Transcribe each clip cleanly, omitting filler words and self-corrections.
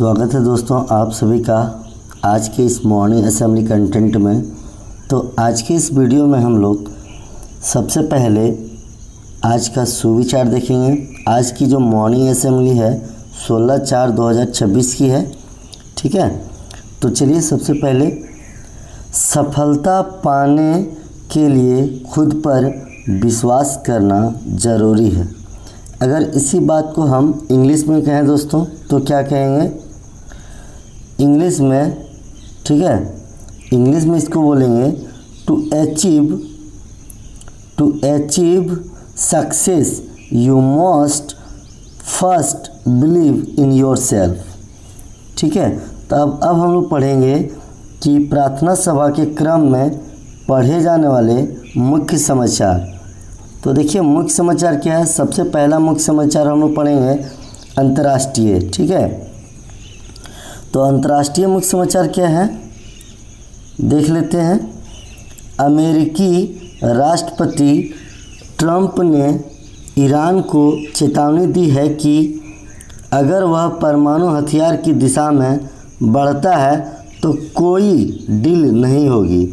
स्वागत है दोस्तों आप सभी का आज के इस मॉर्निंग असेंबली कंटेंट में। तो आज के इस वीडियो में हम लोग सबसे पहले आज का सुविचार देखेंगे। आज की जो मॉर्निंग असेंबली है 16/4/2026 की है, ठीक है। तो चलिए सबसे पहले सफलता पाने के लिए खुद पर विश्वास करना ज़रूरी है। अगर इसी बात को हम इंग्लिश में कहें दोस्तों तो क्या कहेंगे इंग्लिश में, ठीक है। इंग्लिश में इसको बोलेंगे to achieve success you must first believe in yourself, ठीक है। तो अब हम लोग पढ़ेंगे कि प्रार्थना सभा के क्रम में पढ़े जाने वाले मुख्य समाचार। तो देखिए मुख्य समाचार क्या है। सबसे पहला मुख्य समाचार हम लोग पढ़ेंगे अंतर्राष्ट्रीय, ठीक है। तो अंतर्राष्ट्रीय मुख्य समाचार क्या है देख लेते हैं। अमेरिकी राष्ट्रपति ट्रंप ने ईरान को चेतावनी दी है कि अगर वह परमाणु हथियार की दिशा में बढ़ता है तो कोई डील नहीं होगी।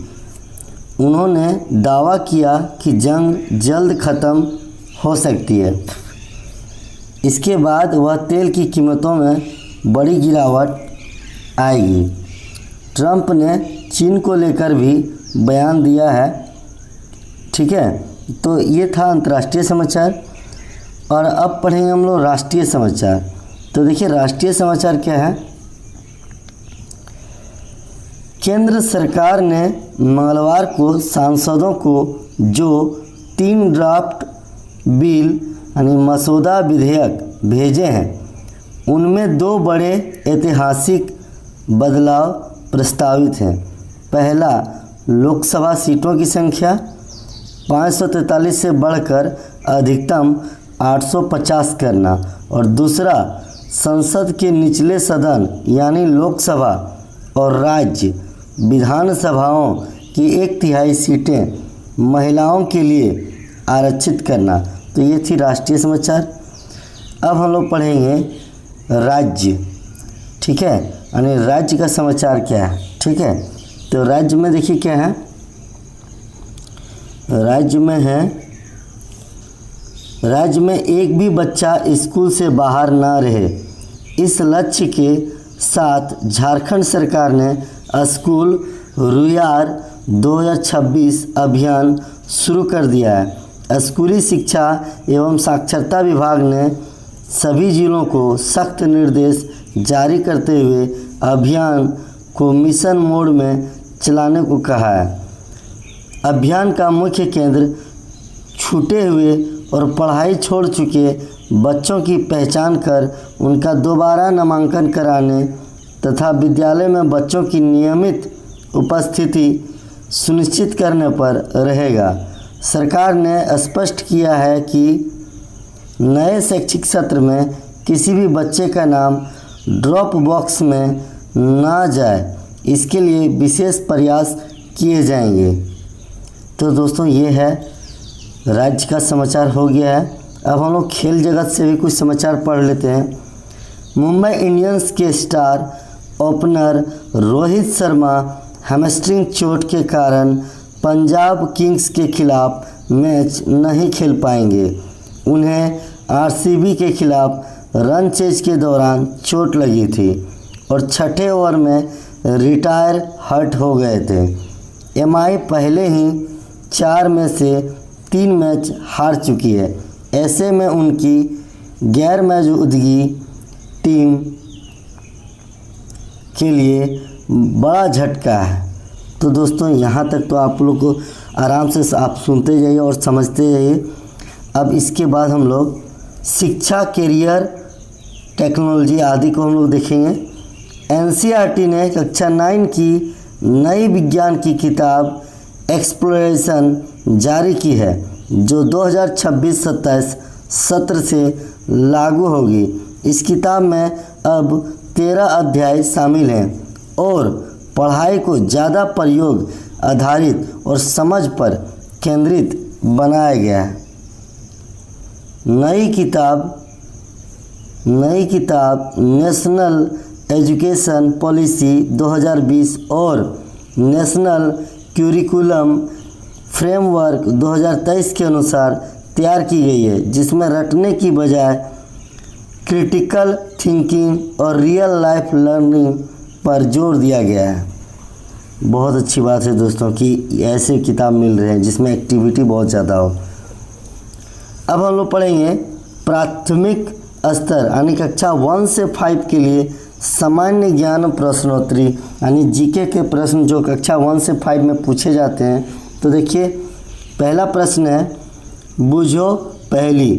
उन्होंने दावा किया कि जंग जल्द ख़त्म हो सकती है। इसके बाद वह तेल की कीमतों में बड़ी गिरावट आएगी। ट्रंप ने चीन को लेकर भी बयान दिया है, ठीक है। तो ये था अंतर्राष्ट्रीय समाचार। और अब पढ़ेंगे हम लोग राष्ट्रीय समाचार। तो देखिए राष्ट्रीय समाचार क्या है। केंद्र सरकार ने मंगलवार को सांसदों को जो 3 ड्राफ्ट बिल यानी मसौदा विधेयक भेजे हैं उनमें 2 बड़े ऐतिहासिक बदलाव प्रस्तावित हैं। पहला, लोकसभा सीटों की संख्या 543 से बढ़कर अधिकतम 850 करना, और दूसरा, संसद के निचले सदन यानी लोकसभा और राज्य विधानसभाओं की 1/3 सीटें महिलाओं के लिए आरक्षित करना। तो ये थी राष्ट्रीय समाचार। अब हम लोग पढ़ेंगे राज्य, ठीक है। यानी राज्य का समाचार क्या है, ठीक है। तो राज्य में देखिए क्या है। राज्य में एक भी बच्चा स्कूल से बाहर ना रहे, इस लक्ष्य के साथ झारखंड सरकार ने स्कूल रुयार 2026 अभियान शुरू कर दिया है। स्कूली शिक्षा एवं साक्षरता विभाग ने सभी जिलों को सख्त निर्देश जारी करते हुए अभियान को मिशन मोड में चलाने को कहा है। अभियान का मुख्य केंद्र छूटे हुए और पढ़ाई छोड़ चुके बच्चों की पहचान कर उनका दोबारा नामांकन कराने तथा विद्यालय में बच्चों की नियमित उपस्थिति सुनिश्चित करने पर रहेगा। सरकार ने स्पष्ट किया है कि नए शैक्षिक सत्र में किसी भी बच्चे का नाम ड्रॉप बॉक्स में ना जाए, इसके लिए विशेष प्रयास किए जाएंगे। तो दोस्तों ये है राज्य का समाचार हो गया है। अब हम लोग खेल जगत से भी कुछ समाचार पढ़ लेते हैं। मुंबई इंडियंस के star opener Rohit Sharma hamstring चोट के कारण पंजाब किंग्स के खिलाफ मैच नहीं खेल पाएंगे। उन्हें आरसीबी के खिलाफ रन चेज के दौरान चोट लगी थी और 6ठे ओवर में रिटायर हर्ट हो गए थे। एमआई पहले ही 4 में से 3 मैच हार चुकी है। ऐसे में उनकी गैर मौजूदगी टीम के लिए बड़ा झटका है। तो दोस्तों यहाँ तक तो आप लोग को आराम से आप सुनते जाइए और समझते जाइए। अब इसके बाद हम लोग शिक्षा, कैरियर, टेक्नोलॉजी आदि को हम लोग देखेंगे। एनसीईआरटी ने कक्षा 9 की नई विज्ञान की किताब एक्सप्लोरेशन जारी की है, जो 2026-27 सत्र से लागू होगी। इस किताब में अब 13 अध्याय शामिल हैं और पढ़ाई को ज़्यादा प्रयोग आधारित और समझ पर केंद्रित बनाया गया है। नई किताब नेशनल एजुकेशन पॉलिसी 2020 और नेशनल क्यूरिकुलम फ्रेमवर्क 2023 के अनुसार तैयार की गई है, जिसमें रटने की बजाय क्रिटिकल थिंकिंग और रियल लाइफ लर्निंग पर जोर दिया गया है। बहुत अच्छी बात है दोस्तों कि ऐसे किताब मिल रहे हैं जिसमें एक्टिविटी बहुत ज़्यादा हो। अब हम लोग पढ़ेंगे प्राथमिक स्तर यानी कक्षा 1 से 5 के लिए सामान्य ज्ञान प्रश्नोत्तरी यानी जीके के प्रश्न जो कक्षा 1 से 5 में पूछे जाते हैं। तो देखिए पहला प्रश्न है, बूझो पहली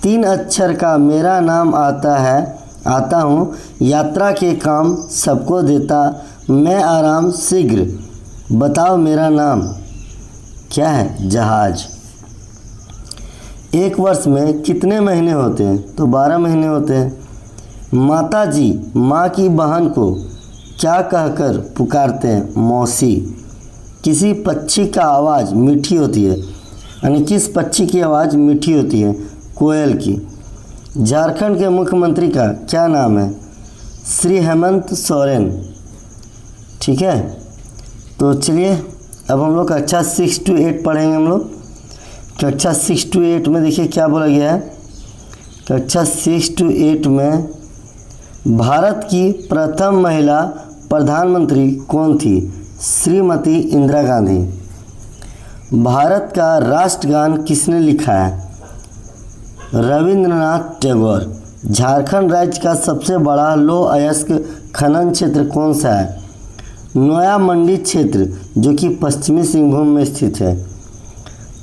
3 अक्षर का मेरा नाम आता हूँ, यात्रा के काम सबको देता, मैं आराम शीघ्र, बताओ मेरा नाम क्या है? जहाज। एक वर्ष में कितने महीने होते हैं? तो 12 महीने होते हैं। माता जी माँ की बहन को क्या कहकर पुकारते हैं? मौसी। किसी पक्षी का आवाज़ मीठी होती है, यानी किस पक्षी की आवाज़ मीठी होती है? कोयल की। झारखंड के मुख्यमंत्री का क्या नाम है? श्री हेमंत सोरेन। ठीक है, तो चलिए अब हम लोग कक्षा 6 to 8 पढ़ेंगे। हम लोग कक्षा 6 to 8 में देखिए क्या बोला गया है। कक्षा 6 to 8 में भारत की प्रथम महिला प्रधानमंत्री कौन थी? श्रीमती इंदिरा गांधी। भारत का राष्ट्रगान किसने लिखा है? रविंद्रनाथ टैगोर। झारखंड राज्य का सबसे बड़ा लौह अयस्क खनन क्षेत्र कौन सा है? नोया मंडी क्षेत्र, जो कि पश्चिमी सिंहभूम में स्थित है।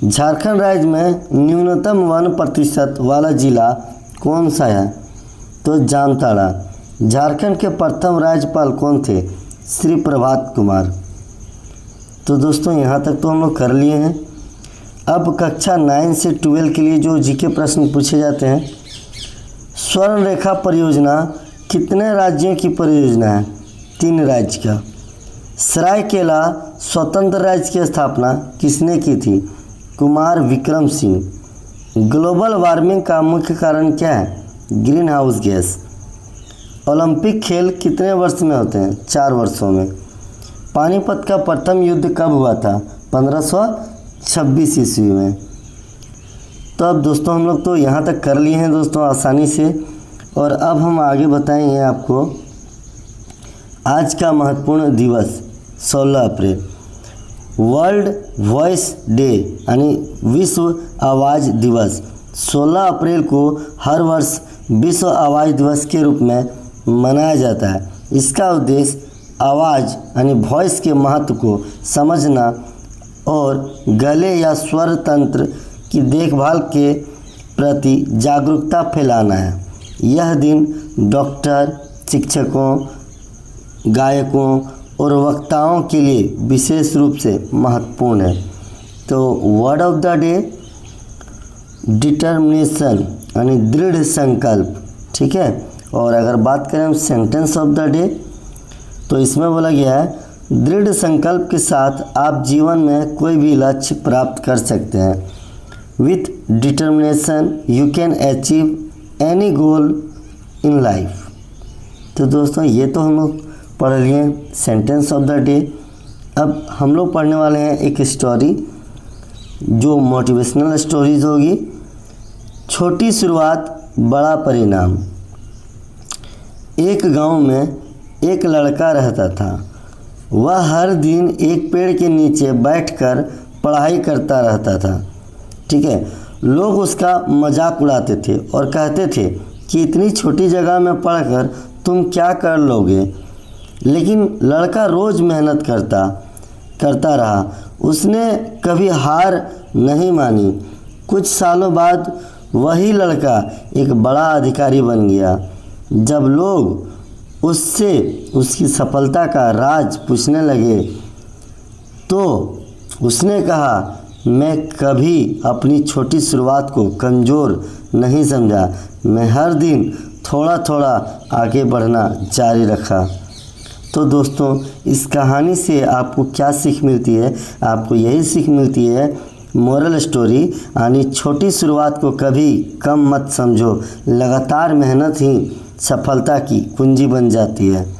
झारखंड राज्य में न्यूनतम वन प्रतिशत वाला जिला कौन सा है? तो जामताड़ा। झारखंड के प्रथम राज्यपाल कौन थे? श्री प्रभात कुमार। तो दोस्तों यहाँ तक तो हम लोग कर लिए हैं। अब कक्षा 9 से 12 के लिए जो जीके प्रश्न पूछे जाते हैं। स्वर्ण रेखा परियोजना कितने राज्यों की परियोजना है? 3 राज्य का। सरायकेला स्वतंत्र राज्य की स्थापना किसने की थी? कुमार विक्रम सिंह। ग्लोबल वार्मिंग का मुख्य कारण क्या है? Green house gas. ओलंपिक खेल कितने वर्ष में होते हैं? 4 वर्षों में। पानीपत का प्रथम युद्ध कब हुआ था? 1526 ईस्वी में। तो अब दोस्तों हम लोग तो यहाँ तक कर लिए हैं दोस्तों आसानी से, और अब हम आगे बताएंगे आपको आज का महत्वपूर्ण दिवस 16 अप्रैल वर्ल्ड वॉइस डे यानी विश्व आवाज़ दिवस। 16 अप्रैल को हर वर्ष विश्व आवाज़ दिवस के रूप में मनाया जाता है। इसका उद्देश्य आवाज़ यानी वॉइस के महत्व को समझना और गले या स्वर तंत्र की देखभाल के प्रति जागरूकता फैलाना है। यह दिन डॉक्टर, शिक्षकों, गायकों और वक्ताओं के लिए विशेष रूप से महत्वपूर्ण है। तो word of the day determination यानी दृढ़ संकल्प। ठीक है, और अगर बात करें हम सेंटेंस ऑफ द डे तो इसमें बोला गया है दृढ़ संकल्प के साथ आप जीवन में कोई भी लक्ष्य प्राप्त कर सकते हैं। With determination you can achieve any goal in life. तो दोस्तों ये तो हम लोग पढ़ लिए सेंटेंस ऑफ द डे। अब हम लोग पढ़ने वाले हैं एक स्टोरी जो मोटिवेशनल स्टोरीज होगी। छोटी शुरुआत बड़ा परिणाम। एक गांव में एक लड़का रहता था। वह हर दिन एक पेड़ के नीचे बैठकर पढ़ाई करता रहता था। ठीक है, लोग उसका मजाक उड़ाते थे और कहते थे कि इतनी छोटी जगह में पढ़कर तुम क्या कर लोगे। लेकिन लड़का रोज़ मेहनत करता रहा। उसने कभी हार नहीं मानी। कुछ सालों बाद वही लड़का एक बड़ा अधिकारी बन गया। जब लोग उससे उसकी सफलता का राज पूछने लगे तो उसने कहा, मैं कभी अपनी छोटी शुरुआत को कमज़ोर नहीं समझा। मैं हर दिन थोड़ा थोड़ा आगे बढ़ना जारी रखा। तो दोस्तों इस कहानी से आपको क्या सीख मिलती है? आपको यही सीख मिलती है मोरल स्टोरी यानी छोटी शुरुआत को कभी कम मत समझो। लगातार मेहनत ही सफलता की कुंजी बन जाती है।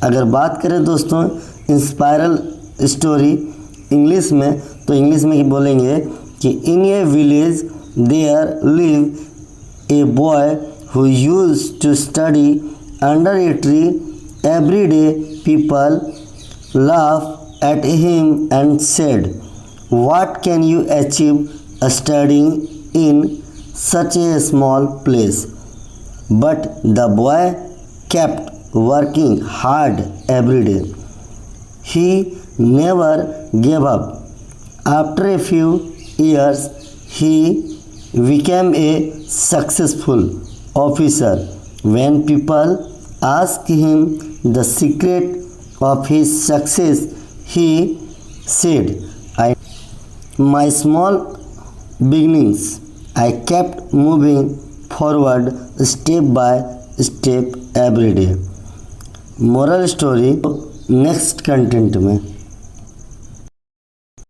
अगर बात करें दोस्तों इंस्पायरल स्टोरी इंग्लिश में, तो इंग्लिश में बोलेंगे कि in a village there live a boy who used to study under a tree every day. People laughed at him and said, "What can you achieve studying in such a small place?" But the boy kept working hard every day. He never gave up. After a few years, he became a successful officer. When people asked him the secret of his success, he said, My small beginnings, I kept moving forward step by step every day." Moral story next content में